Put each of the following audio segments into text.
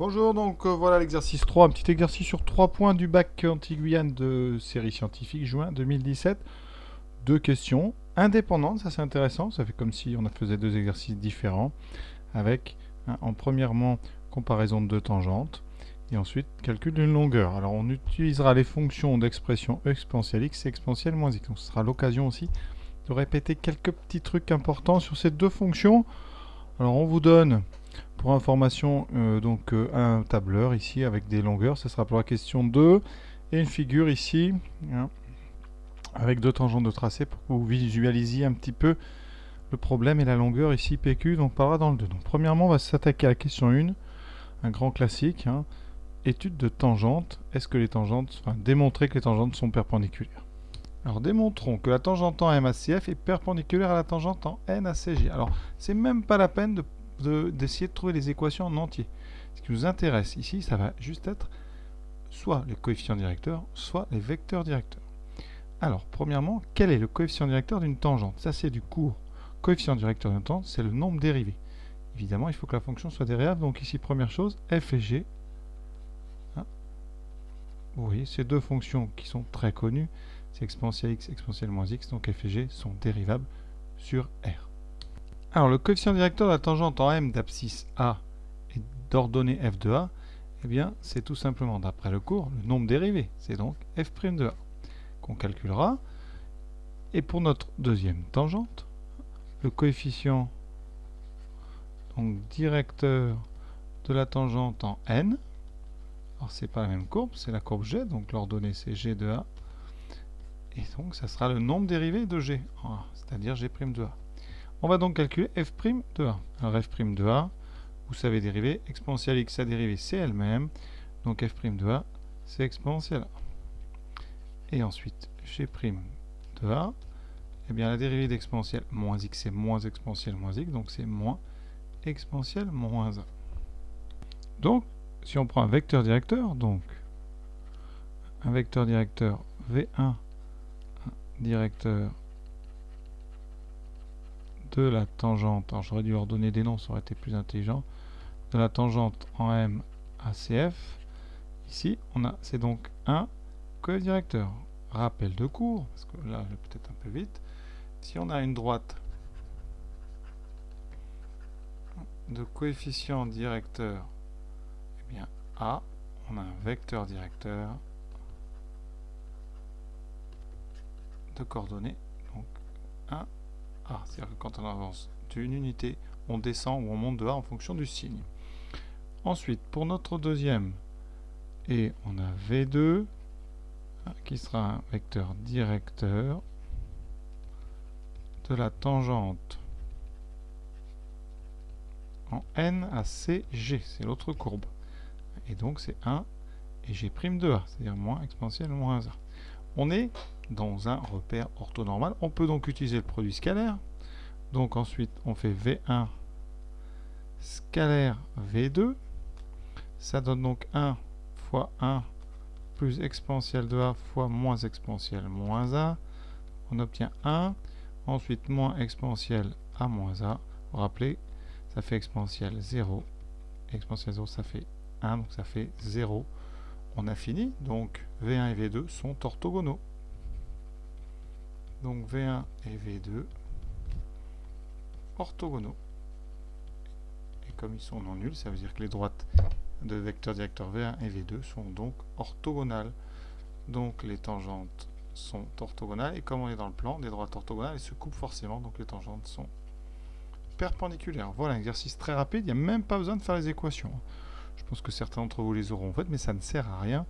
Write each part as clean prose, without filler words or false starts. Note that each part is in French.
Bonjour, donc voilà l'exercice 3, un petit exercice sur 3 points du bac Antilles-Guyane de série scientifique juin 2017. Deux questions indépendantes, ça c'est intéressant, ça fait comme si on faisait deux exercices différents, avec en premièrement comparaison de deux tangentes, et ensuite calcul d'une longueur. Alors on utilisera les fonctions d'expression exponentielle x et exponentielle moins x, donc ce sera l'occasion aussi de répéter quelques petits trucs importants sur ces deux fonctions. Alors on vous donne pour information, un tableur ici avec des longueurs, ce sera pour la question 2, et une figure ici, avec deux tangentes de tracé pour que vous visualisiez un petit peu le problème et la longueur ici PQ, donc on parlera dans le 2. Donc premièrement, on va s'attaquer à la question 1, un grand classique, étude de tangente. Est-ce que les tangentes, démontrer que les tangentes sont perpendiculaires. Alors démontrons que la tangente en MACF est perpendiculaire à la tangente en NACG. Alors c'est même pas la peine d'essayer de trouver les équations en entier. Ce qui nous intéresse ici, ça va juste être soit les coefficients directeurs, soit les vecteurs directeurs. Alors, premièrement, quel est le coefficient directeur d'une tangente? Ça, c'est du cours. Coefficient directeur d'une tangente, c'est le nombre dérivé. Évidemment, il faut que la fonction soit dérivable. Donc ici, première chose, f et g. Vous voyez, ces deux fonctions qui sont très connues, c'est exponentielle x, exponentielle moins x, donc f et g sont dérivables sur R. Alors, le coefficient directeur de la tangente en M d'abscisse A et d'ordonnée f de A, eh bien, c'est tout simplement, d'après le cours, le nombre dérivé. C'est donc f' de A qu'on calculera. Et pour notre deuxième tangente, le coefficient donc, directeur de la tangente en N, alors c'est pas la même courbe, c'est la courbe G, donc l'ordonnée c'est G de A, et donc ça sera le nombre dérivé de G, c'est-à-dire G' de A. On va donc calculer f' de A. Alors f' de A, vous savez dériver, exponentielle x à dérivée c'est elle-même, donc f' de A c'est exponentielle A. Et ensuite G' de A, eh bien la dérivée d'exponentielle moins x c'est moins exponentielle moins x, donc c'est moins exponentielle moins 1. Donc, si on prend un vecteur directeur, donc un vecteur directeur V1 directeur de la tangente, alors j'aurais dû leur donner des noms, ça aurait été plus intelligent, de la tangente en M à CF, ici, c'est donc un co-directeur. Rappel de cours, parce que là, je vais peut-être un peu vite. Si on a une droite de coefficient directeur, eh bien A, on a un vecteur directeur de coordonnées, donc 1, A. C'est-à-dire que quand on avance d'une unité, on descend ou on monte de A en fonction du signe. Ensuite, pour notre deuxième, et on a V2, qui sera un vecteur directeur de la tangente en N à CG, c'est l'autre courbe. Et donc c'est 1 et G' de A, c'est-à-dire moins exponentielle moins 1. On est dans un repère orthonormal. On peut donc utiliser le produit scalaire. Donc ensuite, on fait V1 scalaire V2. Ça donne donc 1 fois 1 plus exponentielle de A fois moins exponentielle moins A. On obtient 1. Ensuite, moins exponentielle à moins A. Vous vous rappelez, ça fait exponentielle 0. Exponentielle 0, ça fait 1, donc ça fait 0. On a fini. Donc V1 et V2 sont orthogonaux. Donc V1 et V2 orthogonaux. Et comme ils sont non nuls, ça veut dire que les droites de vecteurs directeurs V1 et V2 sont donc orthogonales. Donc les tangentes sont orthogonales. Et comme on est dans le plan, des droites orthogonales, elles se coupent forcément. Donc les tangentes sont perpendiculaires. Voilà un exercice très rapide. Il n'y a même pas besoin de faire les équations. Je pense que certains d'entre vous les auront faites, mais ça ne sert à rien.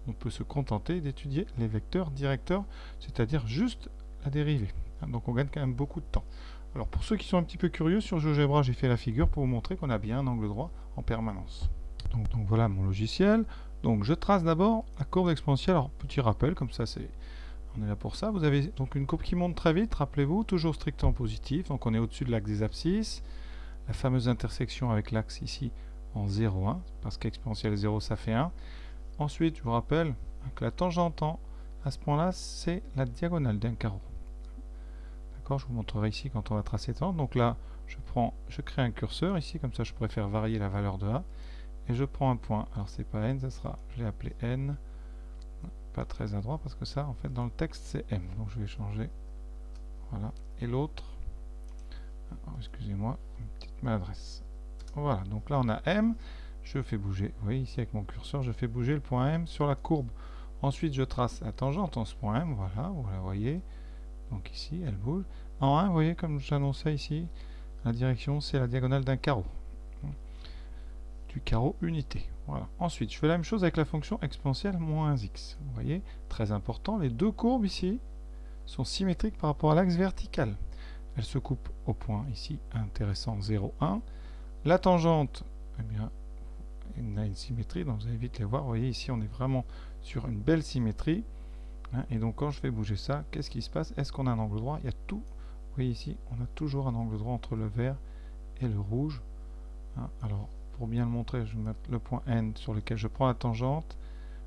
On peut se contenter d'étudier les vecteurs directeurs, c'est-à-dire juste la dérivée. Donc on gagne quand même beaucoup de temps. Alors pour ceux qui sont un petit peu curieux, sur GeoGebra, j'ai fait la figure pour vous montrer qu'on a bien un angle droit en permanence. Donc voilà mon logiciel. Donc je trace d'abord la courbe exponentielle. Alors petit rappel, comme ça on est là pour ça. Vous avez donc une courbe qui monte très vite, rappelez-vous, toujours strictement positif. Donc on est au-dessus de l'axe des abscisses. La fameuse intersection avec l'axe ici en 0,1, parce qu'exponentielle 0 ça fait 1. Ensuite, je vous rappelle que la tangente à ce point-là, c'est la diagonale d'un carreau. D'accord, je vous montrerai ici quand on va tracer tangente. Donc là, je crée un curseur ici, comme ça je pourrais faire varier la valeur de A. et je prends un point. Alors c'est pas n, ça sera, je l'ai appelé n. Pas très adroit parce que ça, en fait, dans le texte, c'est m. Donc je vais changer. Voilà. Et l'autre, excusez-moi, une petite maladresse. Voilà. Donc là, on a m. Je fais bouger. Vous voyez ici avec mon curseur, je fais bouger le point m sur la courbe. Ensuite, je trace la tangente en ce point m. Voilà, vous la voyez. Donc ici, elle bouge. En 1, vous voyez, comme j'annonçais ici, la direction, c'est la diagonale d'un carreau. Du carreau unité. Voilà. Ensuite, je fais la même chose avec la fonction exponentielle moins x. Vous voyez, très important, les deux courbes ici sont symétriques par rapport à l'axe vertical. Elles se coupent au point ici, intéressant, 0, 1. La tangente, eh bien, il a une symétrie, donc vous allez vite les voir. Vous voyez, ici, on est vraiment sur une belle symétrie. Et donc, quand je fais bouger ça, qu'est-ce qui se passe? Est-ce qu'on a un angle droit? Il y a tout. Vous voyez ici, on a toujours un angle droit entre le vert et le rouge. Alors, pour bien le montrer, je vais mettre le point N sur lequel je prends la tangente.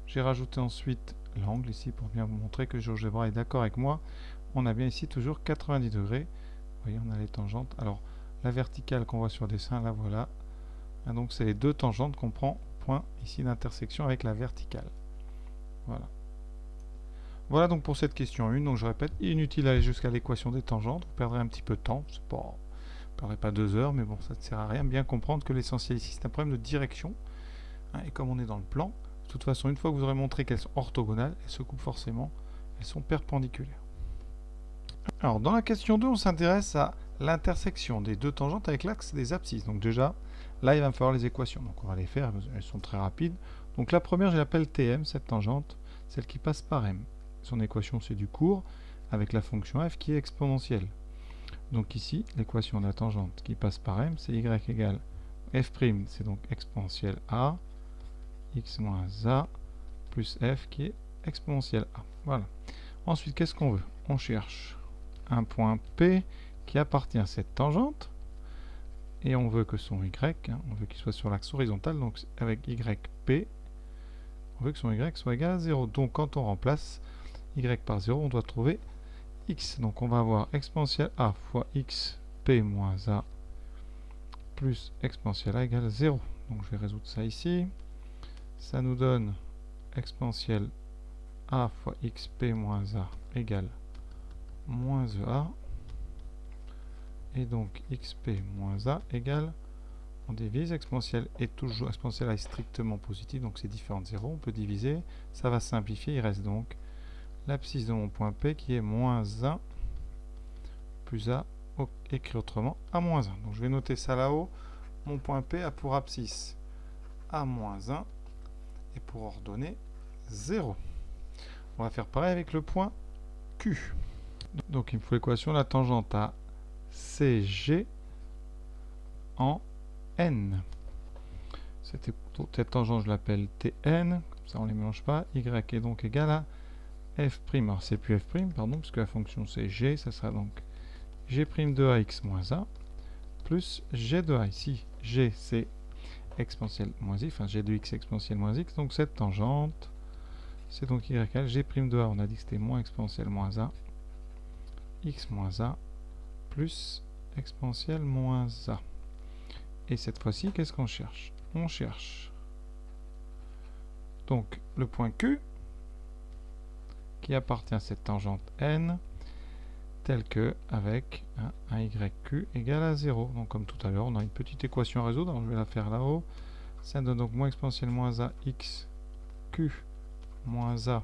J'ai rajouté ensuite l'angle ici pour bien vous montrer que GeoGebra est d'accord avec moi. On a bien ici toujours 90 degrés. Vous voyez, on a les tangentes. Alors, la verticale qu'on voit sur le dessin, là, voilà. Donc, c'est les deux tangentes qu'on prend au point ici d'intersection avec la verticale. Voilà. Voilà donc pour cette question 1. Donc, je répète, inutile d'aller jusqu'à l'équation des tangentes. Vous perdrez un petit peu de temps. C'est pas... Je ne parlerai pas 2 heures, mais bon, ça ne sert à rien. Bien comprendre que l'essentiel ici, c'est un problème de direction. Et comme on est dans le plan, de toute façon, une fois que vous aurez montré qu'elles sont orthogonales, elles se coupent forcément, elles sont perpendiculaires. Alors, dans la question 2, on s'intéresse à l'intersection des deux tangentes avec l'axe des abscisses. Donc déjà, là, il va me falloir les équations. Donc on va les faire, elles sont très rapides. Donc la première, je l'appelle Tm, cette tangente, celle qui passe par m. Son équation, c'est du cours, avec la fonction f qui est exponentielle. Donc ici, l'équation de la tangente qui passe par m, c'est y égale f', c'est donc exponentielle a, x moins a, plus f qui est exponentielle a. Voilà. Ensuite, qu'est-ce qu'on veut? On cherche un point P qui appartient à cette tangente, et on veut que son y, on veut qu'il soit sur l'axe horizontal, donc avec yp, on veut que son y soit égal à 0. Donc quand on remplace y par 0, on doit trouver x. Donc on va avoir exponentielle a fois x p moins a plus exponentielle a égale 0. Donc je vais résoudre ça ici. Ça nous donne exponentielle a fois xp moins a égale moins ea. Et donc xp moins a égale, on divise, exponentielle est toujours, exponentielle a est strictement positive, donc c'est différent de 0. On peut diviser, ça va simplifier, il reste donc l'abscisse de mon point P qui est moins 1 plus A, écrit autrement, A moins 1. Donc je vais noter ça là-haut. Mon point P a pour abscisse A moins 1 et pour ordonnée 0. On va faire pareil avec le point Q. Donc il me faut l'équation de la tangente à CG en N. Cette tangente, je l'appelle Tn, comme ça on ne les mélange pas. Y est donc égal à f', alors c'est plus f', pardon, puisque la fonction c'est g, ça sera donc g' de ax moins a plus g de a. Ici, g c'est exponentielle moins x, enfin g de x exponentielle moins x, donc cette tangente, c'est donc y égale g' de a, on a dit que c'était moins exponentielle moins a, x moins a, plus exponentielle moins a. Et cette fois-ci, qu'est-ce qu'on cherche? On cherche donc le point Q, qui appartient à cette tangente n, tel que avec un yq égale à 0. Donc comme tout à l'heure, on a une petite équation à résoudre, donc je vais la faire là-haut. Ça donne donc moins exponentielle moins a x q moins a,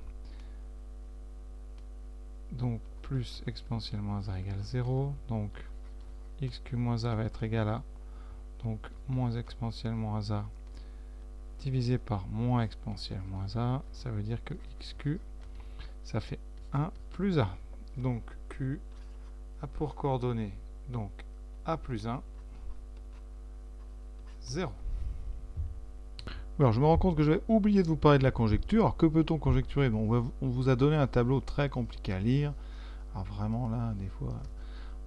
donc plus exponentielle moins a égale 0. Donc xq moins a va être égal à donc moins exponentielle moins a divisé par moins exponentielle moins a. Ça veut dire que xq, ça fait 1 plus a. Donc q a pour coordonnées donc a plus 1, 0. Alors je me rends compte que j'avais oublié de vous parler de la conjecture. Alors que peut-on conjecturer? Bon, on vous a donné un tableau très compliqué à lire. Alors vraiment là, des fois,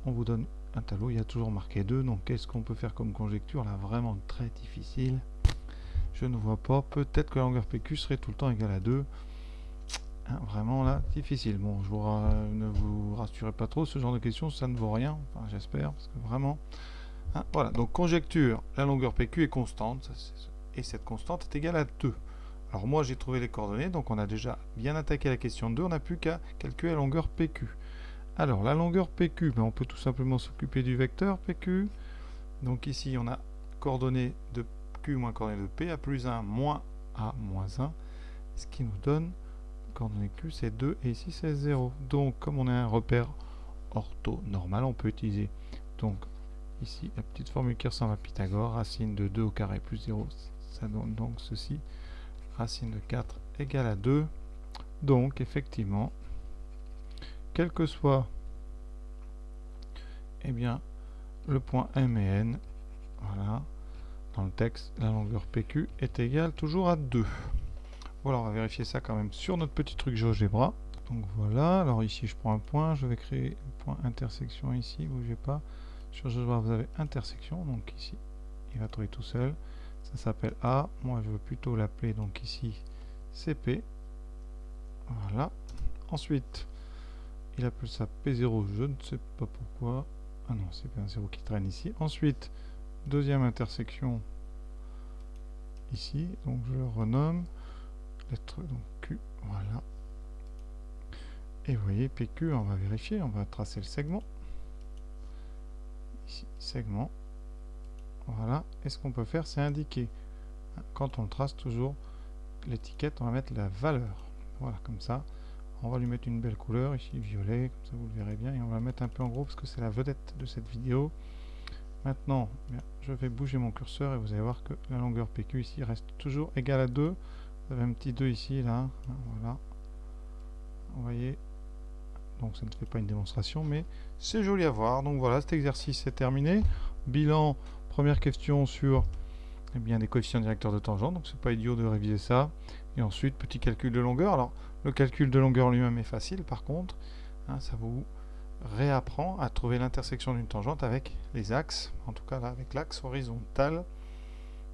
on vous donne un tableau, il y a toujours marqué 2. Donc qu'est-ce qu'on peut faire comme conjecture? Là, vraiment très difficile. Je ne vois pas. Peut-être que la longueur PQ serait tout le temps égale à 2. Vraiment là, difficile. Bon, ne vous rassurez pas trop, ce genre de questions, ça ne vaut rien. Enfin, j'espère, parce que vraiment... voilà, donc conjecture, la longueur PQ est constante. Ça, et cette constante est égale à 2. Alors moi j'ai trouvé les coordonnées, donc on a déjà bien attaqué la question 2, on n'a plus qu'à calculer la longueur PQ. Alors la longueur PQ, on peut tout simplement s'occuper du vecteur PQ. Donc ici on a coordonnées de Q moins coordonnées de P à plus 1 moins A moins 1, ce qui nous donne coordonnées Q c'est 2 et ici c'est 0. Donc comme on a un repère orthonormal, on peut utiliser donc ici la petite formule qui ressemble à Pythagore, racine de 2 au carré plus 0, ça donne donc ceci, racine de 4 égale à 2. Donc effectivement, quel que soit le point M et N, voilà, dans le texte, la longueur PQ est égale toujours à 2. Voilà, on va vérifier ça quand même sur notre petit truc GeoGebra. Donc voilà, alors ici je prends un point, je vais créer un point intersection ici, bougez pas. Sur GeoGebra vous avez intersection, donc ici il va trouver tout seul. Ça s'appelle A, moi je veux plutôt l'appeler donc ici CP. Voilà. Ensuite, il appelle ça P0, je ne sais pas pourquoi. Ah non, c'est P0 qui traîne ici. Ensuite, deuxième intersection ici, donc je le renomme. Lettre donc Q, voilà. Et vous voyez, PQ, on va vérifier, on va tracer le segment. Ici, segment. Voilà. Et ce qu'on peut faire, c'est indiquer, quand on le trace toujours, l'étiquette, on va mettre la valeur. Voilà, comme ça. On va lui mettre une belle couleur, ici violet, comme ça vous le verrez bien. Et on va le mettre un peu en gros parce que c'est la vedette de cette vidéo. Maintenant, je vais bouger mon curseur et vous allez voir que la longueur PQ ici reste toujours égale à 2. Vous avez un petit 2 ici, là. Voilà. Vous voyez. Donc ça ne fait pas une démonstration, mais c'est joli à voir. Donc voilà, cet exercice est terminé. Bilan, première question sur des coefficients directeurs de tangente. Donc c'est pas idiot de réviser ça. Et ensuite, petit calcul de longueur. Alors, le calcul de longueur lui-même est facile, par contre. Ça vous réapprend à trouver l'intersection d'une tangente avec les axes. En tout cas, là, avec l'axe horizontal.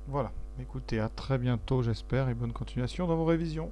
Voilà. Écoutez, à très bientôt, j'espère, et bonne continuation dans vos révisions.